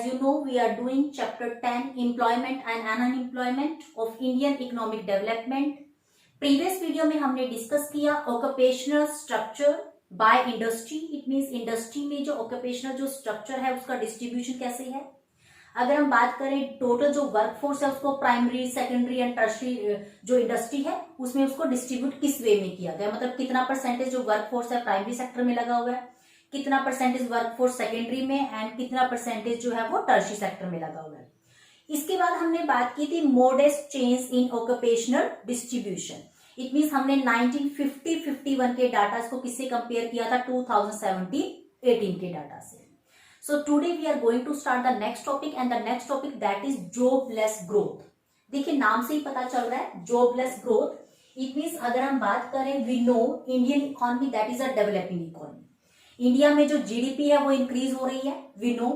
you know, we are doing chapter 10 employment and unemployment of Indian economic development. Previous video में हमने discuss किया occupational structure by industry. It means industry में जो occupational जो structure है उसका distribution कैसे है. अगर हम बात करें टोटल जो वर्कफोर्स है उसको प्राइमरी, सेकेंडरी एंड टर्शरी जो इंडस्ट्री है उसमें उसको डिस्ट्रीब्यूट किस वे में किया गया, मतलब कितना परसेंटेज जो वर्कफोर्स है प्राइमरी सेक्टर में लगा हुआ है, कितना परसेंटेज वर्कफोर्स सेकेंडरी में एंड कितना परसेंटेज जो है वो टर्शरी सेक्टर में लगा हुआ है. इसके बाद हमने बात की थी modest change in occupational distribution. It means हमने 1950-51 के डाटा को किससे कंपेयर किया था 2017-18 के डाटा से. So today we are going to start the next topic and the next topic that is jobless growth. देखिए नाम से ही पता चल रहा है जॉबलेस ग्रोथ. इट मींस अगर हम बात करें we know Indian economy that is a developing economy. India में जो जीडीपी है वो इंक्रीज हो रही है. वी नो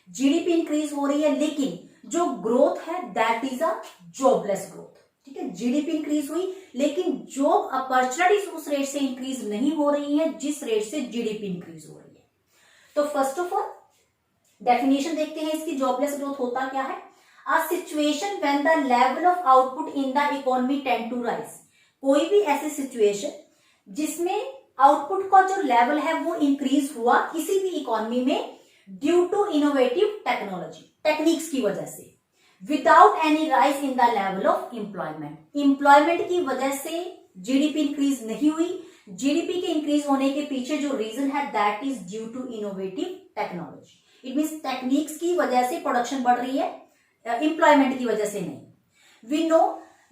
जीडीपी इंक्रीज हो रही है लेकिन जो ग्रोथ है that is a jobless growth. ठीक है, जीडीपी इंक्रीज हुई लेकिन जॉब अपॉर्चुनिटीज उस रेट से इंक्रीज नहीं हो रही है जिस रेट से जीडीपी इंक्रीज हो रही है. तो फर्स्ट ऑफ ऑल डेफिनेशन देखते हैं इसकी. जॉबलेस ग्रोथ होता क्या है? A situation when the level of output in the economy tend to rise. कोई भी ऐसी सिचुएशन जिसमें आउटपुट का जो लेवल है वो इंक्रीज हुआ किसी भी इकोनॉमी में due to innovative technology, techniques की वजह से, without any rise in the level of employment. Employment की वजह से जीडीपी इंक्रीज नहीं हुई. जीडीपी के इंक्रीज होने के पीछे जो रीजन है that is due to innovative technology. It means techniques की वजह से प्रोडक्शन बढ़ रही है, एम्प्लॉयमेंट की वजह से नहीं. वी नो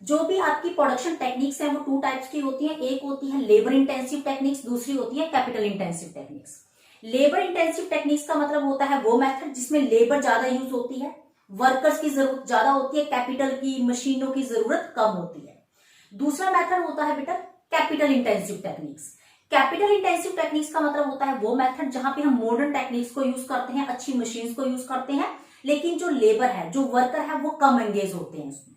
जो भी आपकी प्रोडक्शन टेक्निक्स है वो टू टाइप्स की होती है. एक होती है लेबर इंटेंसिव टेक्निक्स, दूसरी होती है capital intensive techniques. Labour intensive techniques का मतलब होता है वो मेथड जिसमें लेबर ज्यादा यूज होती है, वर्कर्स की जरूरत ज्यादा होती है, कैपिटल की मशीनों की जरूरत कम होती है. दूसरा मेथड होता है बेटा capital intensive techniques. Capital intensive techniques का मतलब होता है वो मेथड जहां पे हम मॉडर्न टेक्निक्स को यूज करते हैं, अच्छी मशीन्स को यूज करते हैं, लेकिन जो लेबर है, जो वर्कर है वो कम एंगेज होते हैं उसमें.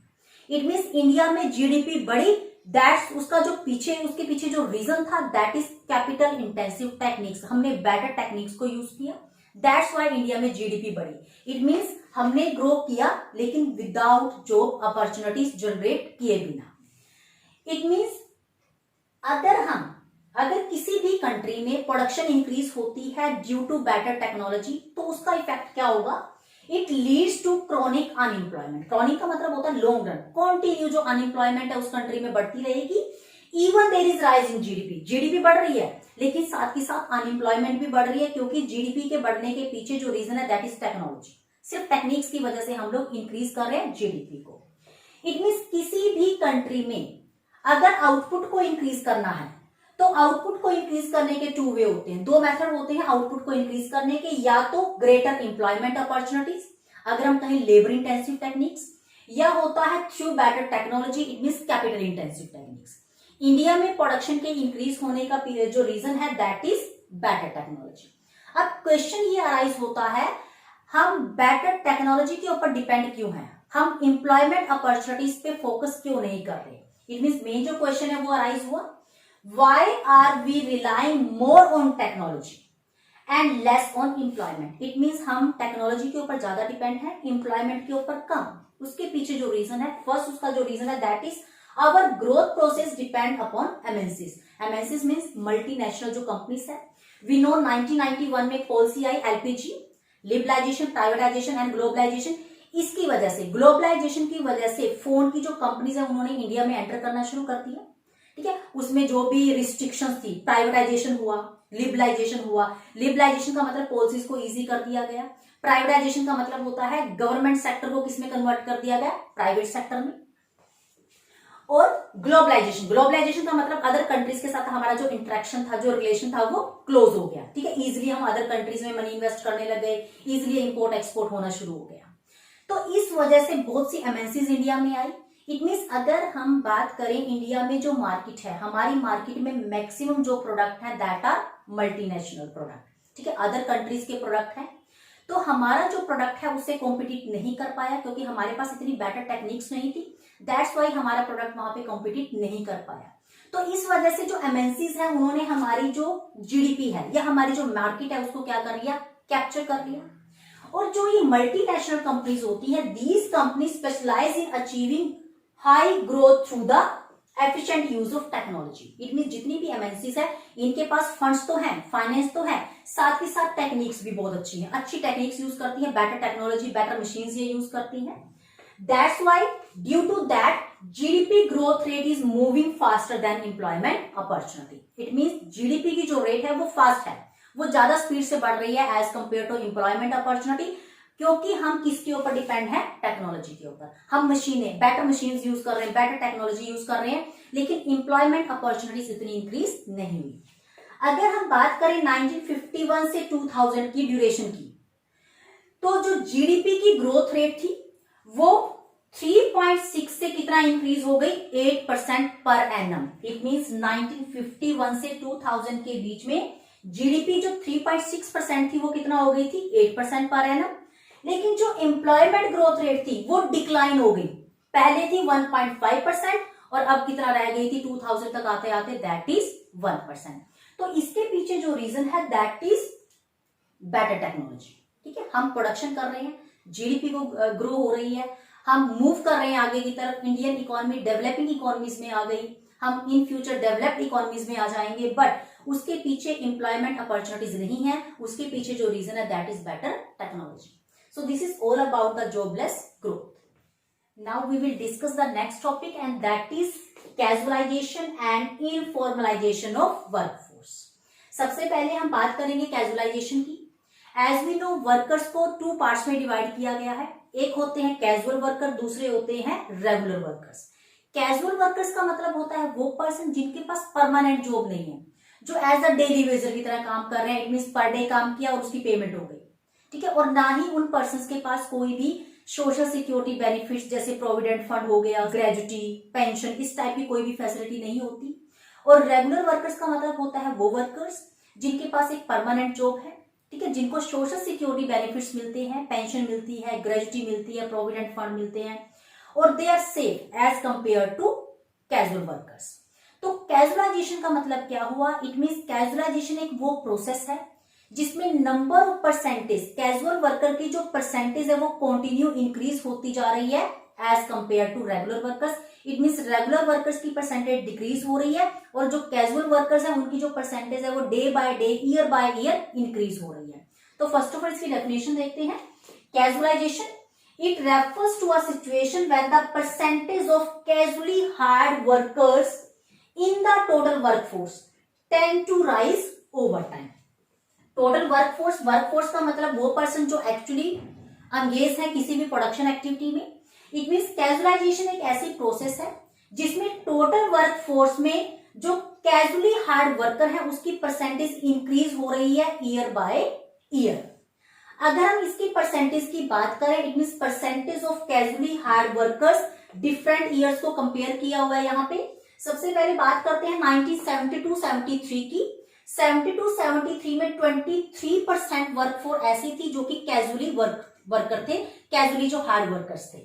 इट मीन्स इंडिया में जीडीपी बढ़ी, दैट्स उसका जो पीछे उसके पीछे जो रीजन था that is capital intensive techniques. हमने बेटर टेक्निक्स को यूज किया, दैट्स व्हाई इंडिया में जीडीपी बढ़ी. इट मीन्स हमने ग्रो किया लेकिन विदाउट जॉब अपॉर्चुनिटीज जनरेट किए बिना. इट मीन्स अगर किसी भी कंट्री में प्रोडक्शन इंक्रीज होती है ड्यू टू बेटर टेक्नोलॉजी तो उसका इफेक्ट क्या होगा? It leads to chronic unemployment. Chronic का मतलब होता है लॉन्ग रन, कॉन्टिन्यू जो अनएम्प्लॉयमेंट है उस कंट्री में बढ़ती रहेगी. Even there is rise in GDP. GDP बढ़ रही है लेकिन साथ ही साथ अनएम्प्लॉयमेंट भी बढ़ रही है क्योंकि जीडीपी के बढ़ने के पीछे जो रीजन है दैट इज टेक्नोलॉजी. सिर्फ टेक्निक्स की वजह से हम लोग इंक्रीज कर रहे हैं जीडीपी को. इट मीन्स किसी भी कंट्री में अगर आउटपुट को इंक्रीज करना है तो आउटपुट को इंक्रीज करने के टू वे होते हैं, दो मेथड होते हैं आउटपुट को इंक्रीज करने के. या तो ग्रेटर एम्प्लॉयमेंट अपॉर्चुनिटीज अगर हम कहें लेबर इंटेंसिव टेक्निक्स, या होता है through better technology. It means capital intensive techniques. India में प्रोडक्शन के इंक्रीज होने का जो रीजन है दैट इज बेटर टेक्नोलॉजी. अब क्वेश्चन ये अराइज होता है हम बेटर टेक्नोलॉजी के ऊपर डिपेंड क्यों हैं, हम एम्प्लॉयमेंट अपॉर्चुनिटीज पे फोकस क्यों नहीं कर रहे. इट मीन्स मेन जो क्वेश्चन है वो अराइज हुआ why are we relying more on technology and less on employment. it means हम टेक्नोलॉजी के ऊपर ज्यादा डिपेंड है, एम्प्लॉयमेंट के ऊपर कम. उसके पीछे जो रीजन है, फर्स्ट उसका जो रीजन है that is our growth process depend upon MNCs. MNCs means multinational जो कंपनीज है. वी नो 1991 में पॉलिसी आई LPG, liberalisation, privatisation and globalisation. इसकी वजह से, ग्लोबलाइजेशन की वजह से फोन की जो कंपनीज है उन्होंने इंडिया में एंटर करना शुरू कर दिया. ठीक है, उसमें जो भी रिस्ट्रिक्शंस थी, प्राइवेटाइजेशन हुआ, लिबरलाइजेशन हुआ. लिबरलाइजेशन का मतलब पॉलिसीज को इजी कर दिया गया. प्राइवेटाइजेशन का मतलब होता है गवर्नमेंट सेक्टर को किसमें कन्वर्ट कर दिया गया, प्राइवेट सेक्टर में. और ग्लोबलाइजेशन, ग्लोबलाइजेशन का मतलब अदर कंट्रीज के साथ हमारा जो इंटरेक्शन था, जो रिलेशन था वो क्लोज हो गया. ठीक है, इजिली हम अदर कंट्रीज में मनी इन्वेस्ट करने लग गए, इजिली इंपोर्ट एक्सपोर्ट होना शुरू हो गया. तो इस वजह से बहुत सी एमएनसीज इंडिया में आई. इट मीन्स अगर हम बात करें इंडिया में जो मार्केट है, हमारी मार्केट में मैक्सिमम जो प्रोडक्ट है दैट आर मल्टीनेशनल प्रोडक्ट. ठीक है, अदर कंट्रीज के प्रोडक्ट हैं. तो हमारा जो प्रोडक्ट है उससे कॉम्पिटिट नहीं कर पाया क्योंकि हमारे पास इतनी बेटर टेक्निक्स नहीं थी. दैट्स वाई हमारा प्रोडक्ट वहां पे कॉम्पिटिट नहीं कर पाया. तो इस वजह से जो एमएनसीज है उन्होंने हमारी जो जीडीपी है या हमारी जो मार्केट है उसको क्या कर लिया, कैप्चर कर लिया. और जो ये मल्टीनेशनल कंपनीज होती है, these company specialise in achieving high growth through the efficient use of technology. It mean जितनी भी एमएनसीज है इनके पास फंड्स तो हैं, फाइनेंस तो है, साथ ही साथ टेक्निक्स भी बहुत अच्छी हैं, अच्छी टेक्निक्स यूज करती है, बेटर टेक्नोलॉजी, बेटर मशीन्स ये यूज करती हैं। That's why due to that GDP growth rate is moving faster than employment opportunity. It mean GDP की जो रेट है वो फास्ट है, वो ज्यादा स्पीड से बढ़ रही है as compare to employment opportunity, क्योंकि हम किसके ऊपर डिपेंड है, टेक्नोलॉजी के ऊपर। हम मशीनें, बेटर मशीन्स यूज कर रहे हैं, बेटर टेक्नोलॉजी यूज कर रहे हैं, लेकिन एम्प्लॉयमेंट अपॉर्चुनिटीज इतनी इंक्रीज नहीं हुई। अगर हम बात करें 1951 से 2000 की ड्यूरेशन की, तो जो जीडीपी की ग्रोथ रेट थी वो 3.6 से कितना इंक्रीज हो गई, 8% पर एनम। इट मींस 1951 से 2000 के बीच में जीडीपी जो 3.6% थी वो कितना हो गई थी, 8% पर एनम। लेकिन जो एम्प्लॉयमेंट ग्रोथ रेट थी वो डिक्लाइन हो गई, पहले थी 1.5% और अब कितना रह गई थी 2000 तक आते आते, दैट इज 1%। तो इसके पीछे जो रीजन है दैट इज बेटर टेक्नोलॉजी। ठीक है, हम प्रोडक्शन कर रहे हैं, जीडीपी को ग्रो हो रही है, हम मूव कर रहे हैं आगे की तरफ, इंडियन इकोनॉमी डेवलपिंग इकोनॉमीज में आ गई, हम इन फ्यूचर डेवलप्ड इकोनॉमीज में आ जाएंगे, बट उसके पीछे एम्प्लॉयमेंट अपॉर्चुनिटीज नहीं है, उसके पीछे जो रीजन है that is better technology. So this is all about the jobless growth. Now we will discuss the next topic and that is casualization and informalization of workforce. सबसे पहले हम बात करेंगे कैजुअलाइजेशन की। As we know वर्कर्स को 2 parts में divide किया गया है, एक होते हैं कैजुअल वर्कर, दूसरे होते हैं रेगुलर वर्कर्स। कैजुअल वर्कर्स का मतलब होता है वो पर्सन जिनके पास परमानेंट जॉब नहीं है, जो एज अ डेली वेजर की तरह काम कर रहे हैं। इट मीन्स पर डे काम किया और उसकी पेमेंट हो गई, ठीक है, और ना ही उन पर्सन के पास कोई भी सोशल सिक्योरिटी बेनिफिट्स जैसे प्रोविडेंट फंड हो गया, ग्रेजुटी, पेंशन, इस टाइप की कोई भी फैसिलिटी नहीं होती। और रेगुलर वर्कर्स का मतलब होता है वो वर्कर्स जिनके पास एक परमानेंट जॉब है, ठीक है, जिनको सोशल सिक्योरिटी बेनिफिट्स मिलते हैं, पेंशन मिलती है, ग्रेजुटी मिलती है, प्रोविडेंट फंड मिलते हैं, और they are safe as compare to casual workers. तो कैजुअलाइजेशन का मतलब क्या हुआ? इट मीन्स कैजुअलाइजेशन एक वो प्रोसेस है जिसमें number of percentage, casual worker की जो परसेंटेज है वो कंटिन्यू इंक्रीज होती जा रही है as compare to regular workers. It means regular workers की परसेंटेज डिक्रीज हो रही है और जो कैजुअल वर्कर्स है उनकी जो परसेंटेज है वो day by day, year by year increase हो रही है। तो फर्स्ट ऑफ ऑल इसकी डेफिनेशन देखते हैं। Casualisation, it refers to a situation when the percentage of casually hired workers in the total workforce tend to rise over time. Total workforce का मतलब वो पर्सन जो एक्चुअली एंगेज है किसी भी प्रोडक्शन एक्टिविटी में। इट मीन्स कैजुअलाइजेशन एक ऐसी प्रोसेस है जिसमें टोटल वर्कफोर्स में जो कैजुअली हार्ड वर्कर है उसकी परसेंटेज इंक्रीज हो रही है ईयर बाय ईयर। अगर हम इसकी परसेंटेज की बात करें, it means percentage of casually hard workers different years को कंपेयर किया हुआ है यहाँ पे। सबसे पहले बात करते हैं 1972-73 की। 72-73 में 23% वर्कफोर्स ऐसी थी जो कि कैजुअली वर्कर थे, कैजुअली जो हार्ड वर्कर्स थे।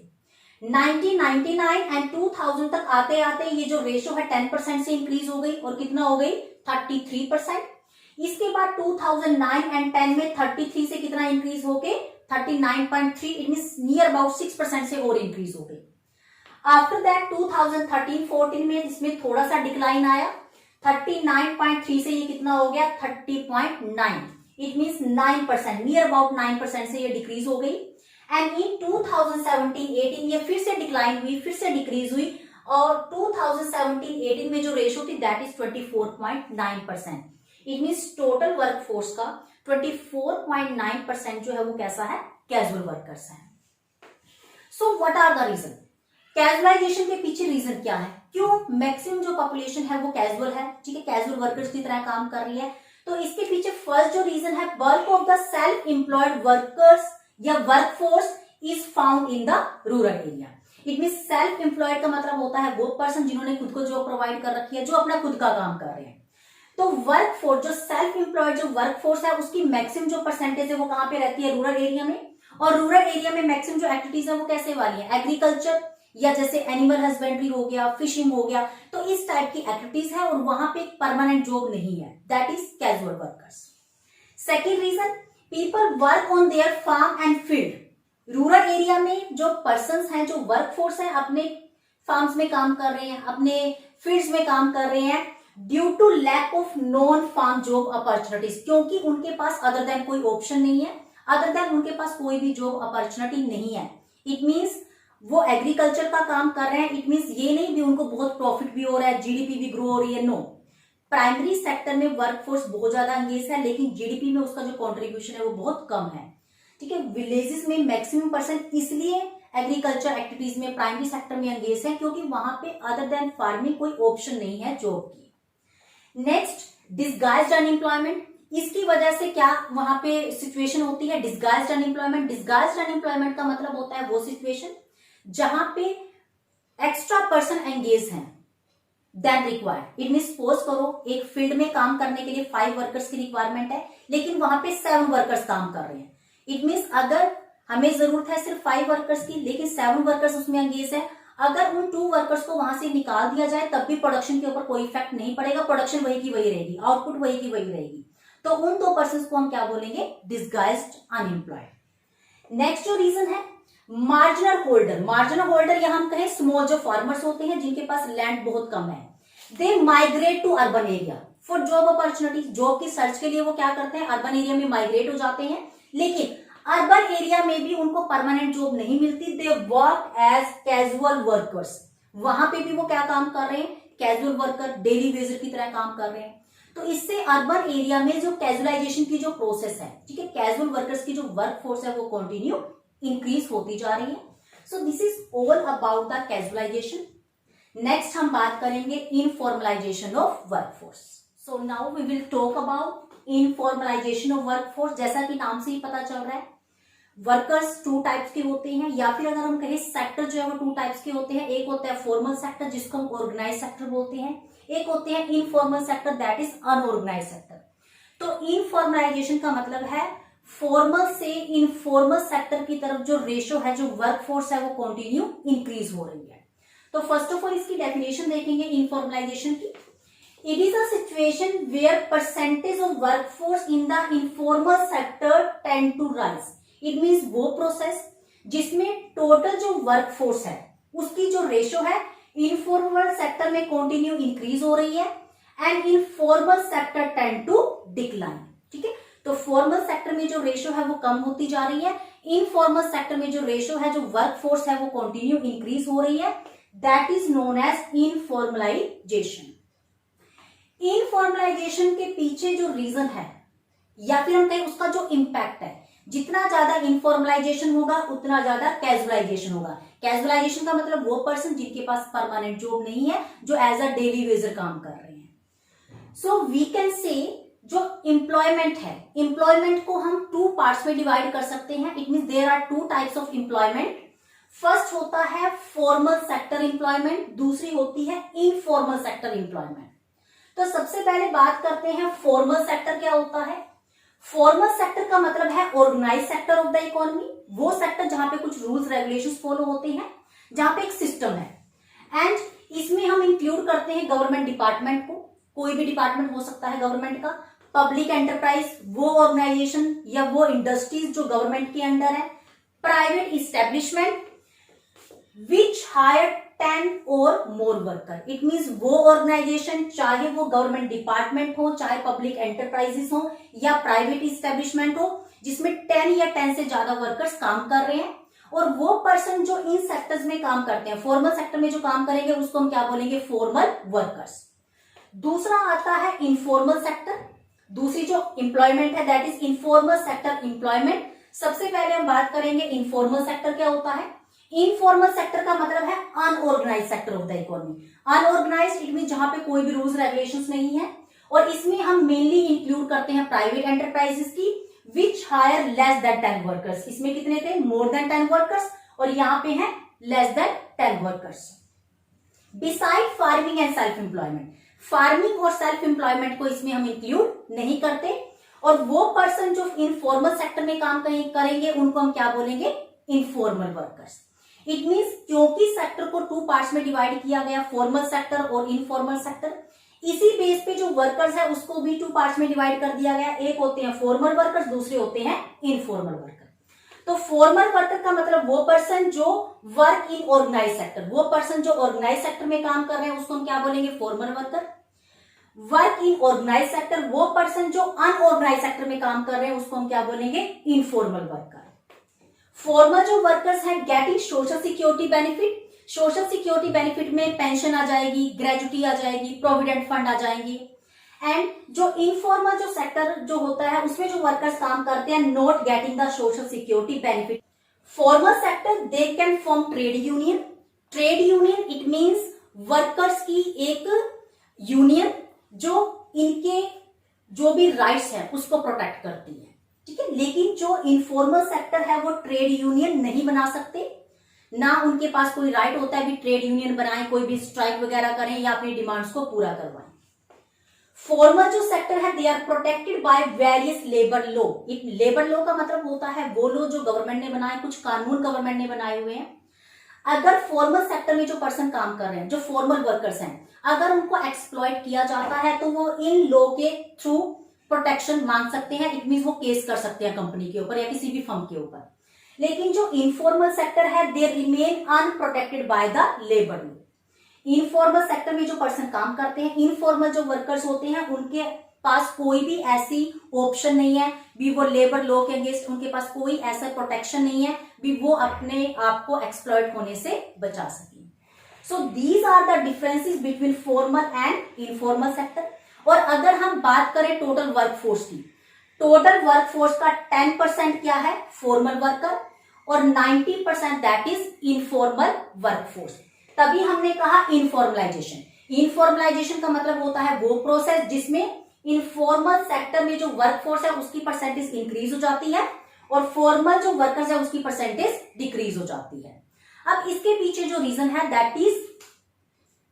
1999 एंड 2000 तक आते आते ये जो रेशो है 10% से इंक्रीज हो गई और कितना हो गई 33%। इसके बाद 2009 एंड 10 में 33 से कितना इंक्रीज हो गए 39.3, इट मींस नियर अबाउट 6% से और इंक्रीज हो गई। आफ्टर दैट 2013-14 में इसमें थोड़ा सा डिक्लाइन आया, 39.3 से ये कितना हो गया 30.9, इट मींस 9%, नियर अबाउट 9% से ये डिक्रीज हो गई। एंड इन 2017-18 ये फिर से डिक्लाइन हुई, फिर से डिक्रीज हुई और 2017-18 में जो रेशो थी that is 24.9%। It means total workforce का 24.9% जो है वो कैसा है, कैजुअल वर्कर्स है। So what are the reason? Casualisation के पीछे रीजन क्या है? क्यों मैक्सिमम जो पॉपुलेशन है वो कैजुअल है, ठीक है, कैजुअल वर्कर्स की तरह काम कर रही है? तो इसके पीछे फर्स्ट जो रीजन है, bulk of the self employed workers या workforce is found in the rural area. It mean self employed का मतलब होता है वो पर्सन जिन्होंने खुद को जॉब प्रोवाइड कर रखी है, जो अपना खुद का काम कर रहे हैं। तो वर्कफोर्स, जो सेल्फ एम्प्लॉयड जो वर्कफोर्स है उसकी मैक्सिमम जो परसेंटेज है वो कहां पे रहती है, रूरल एरिया में। और रूरल एरिया में मैक्सिमम जो एक्टिविटीज है वो कैसे वाली है, एग्रीकल्चर या जैसे एनिमल हस्बेंड्री हो गया, फिशिंग हो गया, तो इस टाइप की एक्टिविटीज है और वहां पे परमानेंट जॉब नहीं है, that is casual workers. Second reason, people work on their farm and field. Rural area में जो पर्सन्स हैं, जो वर्कफोर्स है, अपने फार्म्स में काम कर रहे हैं, अपने फील्ड्स में काम कर रहे हैं, due to lack of non farm job opportunities, क्योंकि उनके पास अदर देन कोई ऑप्शन नहीं है, अदर देन उनके पास कोई भी जॉब अपॉर्चुनिटी नहीं है। इट मीन्स वो एग्रीकल्चर का काम कर रहे हैं, इट मीन्स ये नहीं भी उनको बहुत प्रॉफिट भी हो रहा है, जीडीपी भी ग्रो हो रही है, नो। प्राइमरी सेक्टर में वर्कफोर्स बहुत ज्यादा एंगेज है, लेकिन जीडीपी में उसका जो कंट्रीब्यूशन है वो बहुत कम है, ठीक है। विलेजेस में मैक्सिमम परसेंट इसलिए एग्रीकल्चर एक्टिविटीज में प्राइमरी सेक्टर में एंगेज है क्योंकि वहां पे अदर देन फार्मिंग कोई ऑप्शन नहीं है जॉब की। Next, disguised unemployment. इसकी वजह से क्या वहां पे सिचुएशन होती है, डिस्गाइज्ड अनएम्प्लॉयमेंट। डिस्गाइज्ड अनएम्प्लॉयमेंट का मतलब होता है वो सिचुएशन जहां पे एक्स्ट्रा पर्सन एंगेज हैं then required. It means suppose करो एक फील्ड में काम करने के लिए 5 वर्कर्स की रिक्वायरमेंट है, लेकिन वहां पे 7 वर्कर्स काम कर रहे हैं। इट मीन्स अगर हमें जरूरत है सिर्फ 5 वर्कर्स की, लेकिन 7 वर्कर्स उसमें एंगेज है, अगर उन 2 वर्कर्स को वहां से निकाल दिया जाए तब भी प्रोडक्शन के ऊपर कोई इफेक्ट नहीं पड़ेगा, प्रोडक्शन वही की वही रहेगी, आउटपुट वही की वही रहेगी। तो उन 2 पर्सन को हम क्या बोलेंगे, डिस्गाइज्ड अनएम्प्लॉयड। नेक्स्ट जो रीजन है, मार्जिनल होल्डर। मार्जिनल होल्डर या हम कहें स्मॉल जो फार्मर्स होते हैं जिनके पास लैंड बहुत कम है, they migrate to urban area for job opportunity. Job की सर्च के लिए वो क्या करते हैं, अर्बन एरिया में माइग्रेट हो जाते हैं, लेकिन अर्बन एरिया में भी उनको परमानेंट जॉब नहीं मिलती। They work as casual workers. वहां पे भी वो क्या काम कर रहे हैं, कैजुअल वर्कर, डेली वेजर की तरह काम कर रहे हैं। तो इससे अर्बन एरिया में जो कैजुअलाइजेशन की जो प्रोसेस है, ठीक है, कैजुअल वर्कर्स की जो वर्क फोर्स है वो कंटिन्यू इंक्रीज होती जा रही है। So this is all about the casualisation. Next हम बात करेंगे informalisation of workforce. So now we will talk about informalisation of workforce. जैसा कि नाम से ही पता चल रहा है, वर्कर्स 2 टाइप्स के होते हैं, या फिर अगर हम कहें सेक्टर जो है वो 2 टाइप्स के होते हैं। एक होता है फॉर्मल सेक्टर जिसको हम ऑर्गेनाइज सेक्टर बोलते हैं, एक होते हैं informal sector that is unorganise sector. तो इनफॉर्मलाइजेशन का मतलब है फॉर्मल से इनफॉर्मल सेक्टर की तरफ जो रेशो है, जो वर्कफोर्स है वो कंटिन्यू इंक्रीज हो रही है। तो फर्स्ट ऑफ ऑल इसकी डेफिनेशन देखेंगे इनफॉर्मलाइजेशन की। It is a situation where percentage of workforce in the informal sector tend to rise. It means वो प्रोसेस जिसमें टोटल जो वर्कफोर्स है उसकी जो रेशो है इनफॉर्मल सेक्टर में कंटिन्यू इंक्रीज हो रही है, and informal sector tend to decline. ठीक है, तो फॉर्मल सेक्टर में जो रेशो है वो कम होती जा रही है, इनफॉर्मल सेक्टर में जो रेशो है, जो वर्कफोर्स है वो कंटिन्यू इंक्रीज हो रही है। That is known as informalisation. Informalisation के पीछे जो रीजन है या फिर हम कहें उसका जो इम्पैक्ट है, जितना ज्यादा इनफॉर्मलाइजेशन होगा उतना ज्यादा कैजुअलाइजेशन होगा। कैजुअलाइजेशन का मतलब वो पर्सन जिनके पास परमानेंट जॉब नहीं है, जो एज अ डेली वेजर काम कर रहे हैं। सो वी कैन से जो एम्प्लॉयमेंट है, एम्प्लॉयमेंट को हम 2 पार्ट्स में डिवाइड कर सकते हैं। It means there are 2 types of employment. First होता है फॉर्मल सेक्टर एम्प्लॉयमेंट, दूसरी होती है इनफॉर्मल सेक्टर एम्प्लॉयमेंट। तो सबसे पहले बात करते हैं फॉर्मल सेक्टर क्या होता है। फॉर्मल सेक्टर का मतलब है organise sector of the economy, वो सेक्टर जहां पे कुछ रूल्स रेगुलेशंस फॉलो होते हैं, जहां पे एक सिस्टम है। एंड इसमें हम इंक्लूड करते हैं गवर्नमेंट डिपार्टमेंट को, कोई भी डिपार्टमेंट हो सकता है गवर्नमेंट का, पब्लिक एंटरप्राइज, वो ऑर्गेनाइजेशन या वो इंडस्ट्रीज जो गवर्नमेंट के अंडर है, प्राइवेट इस्टेब्लिशमेंट विच हायर 10 और मोर वर्कर। इट मीन्स वो ऑर्गेनाइजेशन, चाहे वो गवर्नमेंट डिपार्टमेंट हो, चाहे पब्लिक एंटरप्राइजेस हो या प्राइवेट इस्टेब्लिशमेंट हो, जिसमें 10 या 10 से ज्यादा वर्कर्स काम कर रहे हैं, और वो पर्सन जो इन सेक्टर्स में काम करते हैं, फॉर्मल सेक्टर में जो काम करेंगे उसको हम क्या बोलेंगे, फॉर्मल वर्कर्स। दूसरा आता है इनफॉर्मल सेक्टर, दूसरी जो एम्प्लॉयमेंट है that is informal sector employment. सबसे पहले हम बात करेंगे इनफॉर्मल सेक्टर क्या होता है। इनफॉर्मल सेक्टर का मतलब है unorganise sector of the economy. Unorganise it mean जहां पे कोई भी रूल्स रेगुलेशंस नहीं है, और इसमें हम मेनली इंक्लूड करते हैं प्राइवेट एंटरप्राइजेस की which hire less than 10 workers. इसमें कितने थे, मोर देन 10 वर्कर्स, और यहाँ पे है less than 10 workers. Beside farming and self employment, farming और सेल्फ एम्प्लॉयमेंट को इसमें हम इंक्लूड नहीं करते, और वो पर्सन जो इनफॉर्मल सेक्टर में काम करेंगे उनको हम क्या बोलेंगे, इनफॉर्मल वर्कर्स। इट मीन्स क्योंकि सेक्टर को 2 पार्ट्स में डिवाइड किया गया, फॉर्मल सेक्टर और इनफॉर्मल सेक्टर, इसी बेस पे जो वर्कर्स है उसको भी 2 पार्ट्स में डिवाइड कर दिया गया। एक होते हैं फॉर्मल वर्कर्स, दूसरे होते हैं इनफॉर्मल वर्कर। तो फॉर्मल वर्कर का मतलब वो पर्सन जो वर्क इन ऑर्गेनाइज सेक्टर, वो पर्सन जो ऑर्गेनाइज सेक्टर में काम कर रहे हैं उसको हम क्या बोलेंगे, formal worker. Work in organise sector, वो पर्सन जो अनऑर्गेनाइज सेक्टर में काम कर रहे हैं उसको हम क्या बोलेंगे, इनफॉर्मल वर्कर। फॉर्मल जो वर्कर्स हैं getting social security benefit, social security benefit में पेंशन आ जाएगी, ग्रेजुटी आ जाएगी, प्रोविडेंट फंड आ जाएंगी। एंड जो इनफॉर्मल जो सेक्टर जो होता है उसमें जो वर्कर्स काम करते हैं not getting the social security benefit. Formal sector they can form trade union, trade union it means workers की एक यूनियन जो इनके जो भी राइट्स हैं उसको प्रोटेक्ट करती है, ठीक है। लेकिन जो इनफॉर्मल सेक्टर है वो ट्रेड यूनियन नहीं बना सकते, ना उनके पास कोई राइट होता है भी ट्रेड यूनियन बनाएं, कोई भी स्ट्राइक वगैरह करें या अपनी डिमांड्स को पूरा करवाएं। फॉर्मल जो सेक्टर है they are protected by various labour law. Labour law का मतलब होता है वो लॉ जो गवर्नमेंट ने बनाए, कुछ कानून गवर्नमेंट ने बनाए हुए हैं। अगर फॉर्मल सेक्टर में जो पर्सन काम कर रहे हैं, जो फॉर्मल वर्कर्स हैं, अगर उनको एक्सप्लॉइट किया जाता है तो वो इन लॉ के थ्रू प्रोटेक्शन मांग सकते हैं। इट मींस वो केस कर सकते हैं कंपनी के ऊपर या किसी भी फर्म के ऊपर। लेकिन जो इनफॉर्मल सेक्टर है they remain unprotected by the labour law. Informal sector में जो पर्सन काम करते हैं, इनफॉर्मल जो वर्कर्स होते हैं, उनके पास कोई भी ऐसी ऑप्शन नहीं है भी वो लेबर लॉ के अगेंस्ट, उनके पास कोई ऐसा प्रोटेक्शन नहीं है भी वो अपने आप को एक्सप्लॉइट होने से बचा सके। So these are the differences between formal and informal sector. और अगर हम बात करें टोटल वर्कफोर्स की, टोटल वर्कफोर्स का 10% क्या है, फॉर्मल वर्कर, और 90% दैट इज इनफॉर्मल वर्कफोर्स। तभी हमने कहा इनफॉर्मलाइजेशन। इनफॉर्मलाइजेशन का मतलब होता है वो प्रोसेस जिसमें इनफॉर्मल सेक्टर में जो वर्कफोर्स है उसकी परसेंटेज इंक्रीज हो जाती है और फॉर्मल जो वर्कर्स है उसकी परसेंटेज डिक्रीज हो जाती है। अब इसके पीछे जो रीजन है दैट इज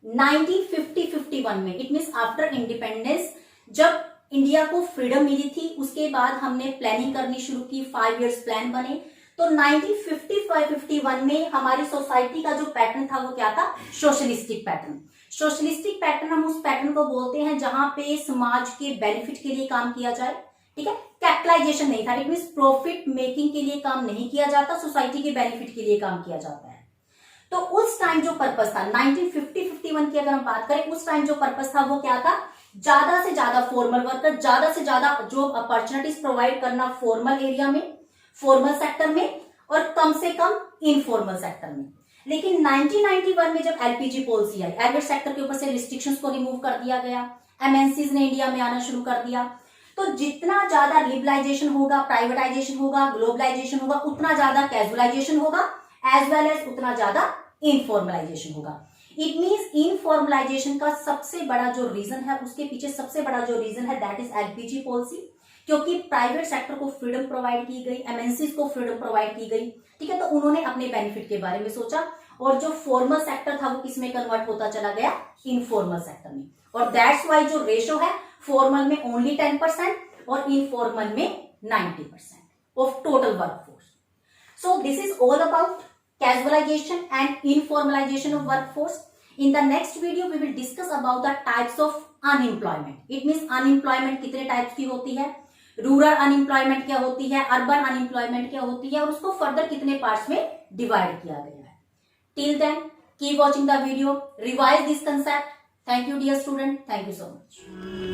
1950-51 में, इट मीन्स आफ्टर इंडिपेंडेंस, जब इंडिया को फ्रीडम मिली थी उसके बाद हमने प्लानिंग करनी शुरू की, 5 इयर्स प्लान बने। तो 1955-51 में हमारी सोसाइटी का जो पैटर्न था वो क्या था, सोशलिस्टिक पैटर्न। सोशलिस्टिक पैटर्न, हम उस पैटर्न को बोलते हैं जहां पे समाज के बेनिफिट के लिए काम किया जाए, ठीक है। कैपिटलाइजेशन नहीं था, इट मींस प्रॉफिट मेकिंग के लिए काम नहीं किया जाता, सोसाइटी के बेनिफिट के लिए काम किया जाता है। तो उस टाइम जो पर्पस था 1950-51 की अगर हम बात करें, उस टाइम जो पर्पस था वो क्या था, ज्यादा से ज्यादा फॉर्मल वर्कर, ज्यादा से ज्यादा जॉब अपॉर्चुनिटीज प्रोवाइड करना फॉर्मल एरिया में, फॉर्मल सेक्टर में, और कम से कम इनफॉर्मल सेक्टर में। लेकिन 1991 में जब एलपीजी पॉलिसी आई, एग्रीकल्चर सेक्टर के ऊपर से रिस्ट्रिक्शंस को रिमूव कर दिया गया, एमएनसीज ने इंडिया में आना शुरू कर दिया। तो जितना ज्यादा लिबरलाइजेशन होगा, प्राइवेटाइजेशन होगा, ग्लोबलाइजेशन होगा, उतना ज्यादा कैजुअलाइजेशन होगा, एज वेल एज उतना ज्यादा इनफॉर्मलाइजेशन होगा। इट मींस इनफॉर्मलाइजेशन का सबसे बड़ा जो रीजन है, उसके पीछे सबसे बड़ा जो रीजन है दैट इज एलपीजी पॉलिसी, क्योंकि प्राइवेट सेक्टर को फ्रीडम प्रोवाइड की गई, एमएनसीज को फ्रीडम प्रोवाइड की गई, ठीक है। तो उन्होंने अपने बेनिफिट के बारे में सोचा और जो फॉर्मल सेक्टर था वो किसमें कन्वर्ट होता चला गया, इनफॉर्मल सेक्टर में। और दैट्स वाई जो रेशो है फॉर्मल में ओनली 10% और इनफॉर्मल में 90% of total workforce. So this is all about casualization and informalization of workforce. In the next video we will discuss about the types of unemployment. It means unemployment कितने types की होती है, rural unemployment क्या होती है, urban unemployment क्या होती है, और उसको फर्दर कितने पार्ट्स में डिवाइड किया गया है। Till then keep watching the video, revise this concept. Thank you dear student, thank you so much.